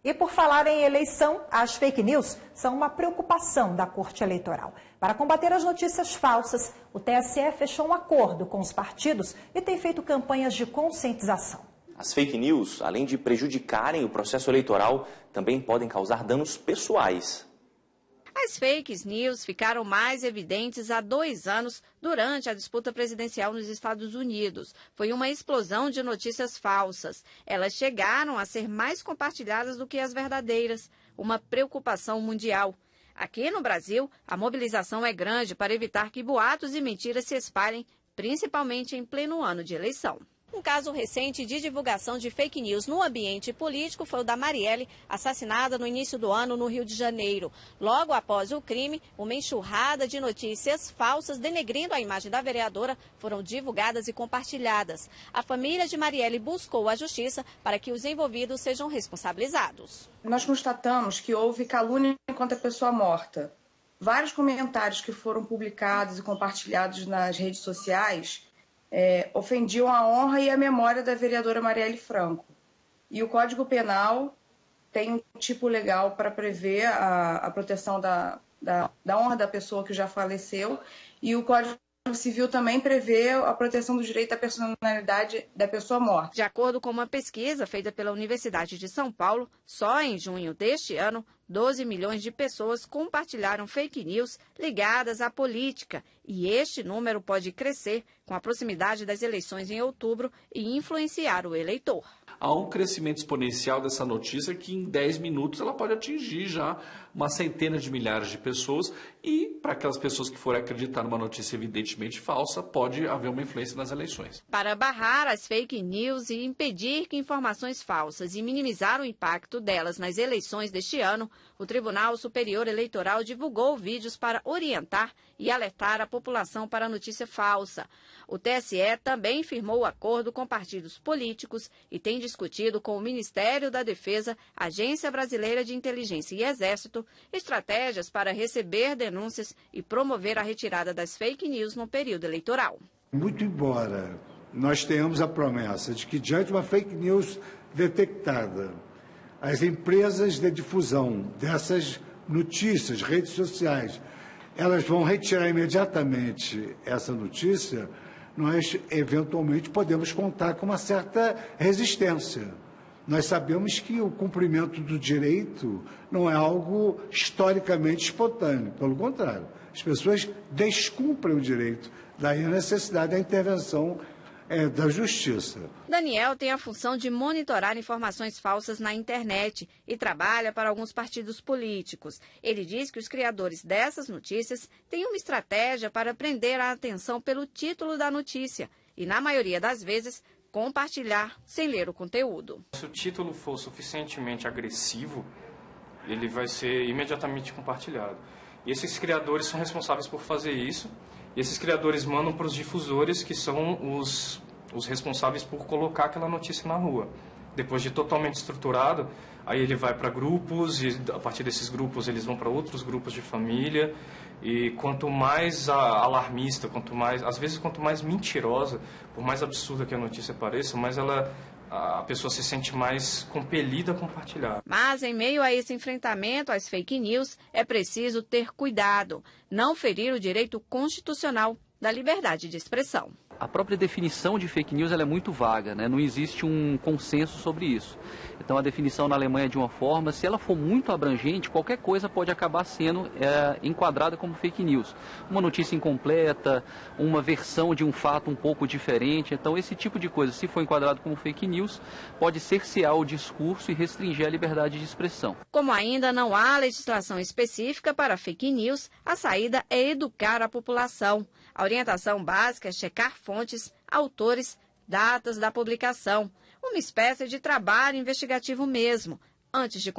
E por falar em eleição, as fake news são uma preocupação da Corte Eleitoral. Para combater as notícias falsas, o TSE fechou um acordo com os partidos e tem feito campanhas de conscientização. As fake news, além de prejudicarem o processo eleitoral, também podem causar danos pessoais. As fake news ficaram mais evidentes há 2 anos durante a disputa presidencial nos Estados Unidos. Foi uma explosão de notícias falsas. Elas chegaram a ser mais compartilhadas do que as verdadeiras, uma preocupação mundial. Aqui no Brasil, a mobilização é grande para evitar que boatos e mentiras se espalhem, principalmente em pleno ano de eleição. Um caso recente de divulgação de fake news no ambiente político foi o da Marielle, assassinada no início do ano no Rio de Janeiro. Logo após o crime, uma enxurrada de notícias falsas denegrindo a imagem da vereadora foram divulgadas e compartilhadas. A família de Marielle buscou a justiça para que os envolvidos sejam responsabilizados. Nós constatamos que houve calúnia contra a pessoa morta. Vários comentários que foram publicados e compartilhados nas redes sociais ofendiam a honra e a memória da vereadora Marielle Franco. E o Código Penal tem um tipo legal para prever a proteção da honra da pessoa que já faleceu, e o Código Civil também prevê a proteção do direito à personalidade da pessoa morta. De acordo com uma pesquisa feita pela Universidade de São Paulo, só em junho deste ano, 12 milhões de pessoas compartilharam fake news ligadas à política. E este número pode crescer com a proximidade das eleições em outubro e influenciar o eleitor. Há um crescimento exponencial dessa notícia que em 10 minutos ela pode atingir já uma centena de milhares de pessoas, e para aquelas pessoas que forem acreditar numa notícia evidentemente falsa, pode haver uma influência nas eleições. Para barrar as fake news e impedir que informações falsas e minimizar o impacto delas nas eleições deste ano, o Tribunal Superior Eleitoral divulgou vídeos para orientar e alertar a população para a notícia falsa. O TSE também firmou acordo com partidos políticos e tem discutido com o Ministério da Defesa, Agência Brasileira de Inteligência e Exército estratégias para receber denúncias e promover a retirada das fake news no período eleitoral. Muito embora nós tenhamos a promessa de que, diante de uma fake news detectada, as empresas de difusão dessas notícias, redes sociais, elas vão retirar imediatamente essa notícia, nós eventualmente podemos contar com uma certa resistência. Nós sabemos que o cumprimento do direito não é algo historicamente espontâneo, pelo contrário, as pessoas descumprem o direito, daí a necessidade da intervenção da justiça. Daniel tem a função de monitorar informações falsas na internet e trabalha para alguns partidos políticos. Ele diz que os criadores dessas notícias têm uma estratégia para prender a atenção pelo título da notícia e, na maioria das vezes, compartilhar sem ler o conteúdo. Se o título for suficientemente agressivo, ele vai ser imediatamente compartilhado. E esses criadores são responsáveis por fazer isso. E esses criadores mandam para os difusores, que são os responsáveis por colocar aquela notícia na rua. Depois de totalmente estruturado, aí ele vai para grupos, e a partir desses grupos eles vão para outros grupos de família. E quanto mais alarmista, às vezes quanto mais mentirosa, por mais absurda que a notícia pareça, mais a pessoa se sente mais compelida a compartilhar. Mas em meio a esse enfrentamento às fake news, é preciso ter cuidado, não ferir o direito constitucional da liberdade de expressão. A própria definição de fake news ela é muito vaga, né? Não existe um consenso sobre isso. Então a definição na Alemanha é de uma forma, se ela for muito abrangente, qualquer coisa pode acabar sendo enquadrada como fake news. Uma notícia incompleta, uma versão de um fato um pouco diferente. Então esse tipo de coisa, se for enquadrado como fake news, pode cercear o discurso e restringir a liberdade de expressão. Como ainda não há legislação específica para fake news, a saída é educar a população. A orientação básica é checar fontes, autores, datas da publicação, uma espécie de trabalho investigativo mesmo, antes de